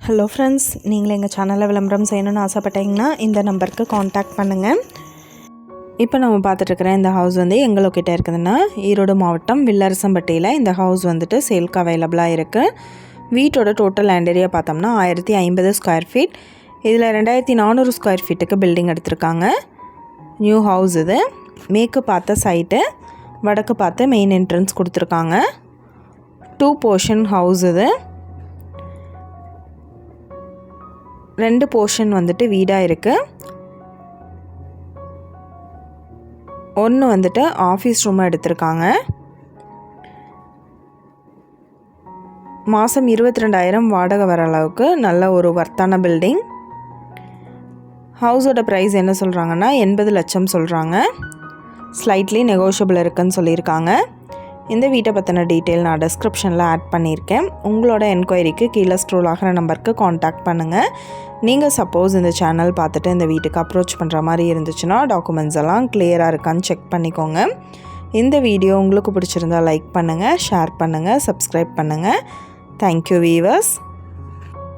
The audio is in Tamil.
ஹலோ ஃப்ரெண்ட்ஸ், நீங்கள் எங்கள் சேனலில் விளம்பரம் செய்யணும்னு ஆசைப்பட்டீங்கன்னா இந்த நம்பருக்கு காண்டாக்ட் பண்ணுங்கள். இப்போ நம்ம பார்த்துட்ருக்குற இந்த ஹவுஸ் வந்து எங்கே லொக்கேட்டாக இருக்குதுன்னா ஈரோடு மாவட்டம் வில்லரசம்பட்டியில் இந்த ஹவுஸ் வந்துட்டு சேல்க்கு அவைலபிளாக இருக்குது. வீட்டோட டோட்டல் லேண்ட் ஏரியா பார்த்தோம்னா 1050 ஸ்கொயர் ஃபீட். இதில் 2400 ஸ்கொயர் ஃபீட்டுக்கு பில்டிங் எடுத்திருக்காங்க. நியூ ஹவுஸ் இது. மேற்கு பார்த்த சைட்டு, வடக்கு பார்த்து மெயின் என்ட்ரன்ஸ் கொடுத்துருக்காங்க. 2 போர்ஷன் ஹவுஸ் இது. 2 போர்ஷன் வந்துட்டு வீடாக இருக்குது. ஒன்று வந்துட்டு ஆஃபீஸ் ரூமாக எடுத்திருக்காங்க. மாதம் 22,000 வாடகை வர அளவுக்கு நல்ல ஒரு வர்த்தான பில்டிங். ஹவுஸோட ப்ரைஸ் என்ன சொல்கிறாங்கன்னா 80 லட்சம் சொல்கிறாங்க. ஸ்லைட்லி நெகோஷியபிள் இருக்குன்னு சொல்லியிருக்காங்க. இந்த வீட்டை பற்றின டீட்டெயில் நான் டிஸ்கிரிப்ஷனில் ஆட் பண்ணியிருக்கேன். உங்களோட என்கொயரிக்கு கீழே ஸ்க்ரோல் ஆகிற நம்பருக்கு காண்டாக்ட் பண்ணுங்கள். நீங்கள் சப்போஸ் இந்த சேனல் பார்த்துட்டு இந்த வீட்டுக்கு அப்ரோச் பண்ணுற மாதிரி இருந்துச்சுன்னா டாக்குமெண்ட்ஸ் எல்லாம் கிளியராக இருக்கான்னு செக் பண்ணிக்கோங்க. இந்த வீடியோ உங்களுக்கு பிடிச்சிருந்தால் லைக் பண்ணுங்கள், ஷேர் பண்ணுங்கள், சப்ஸ்கிரைப் பண்ணுங்கள். Thank you viewers.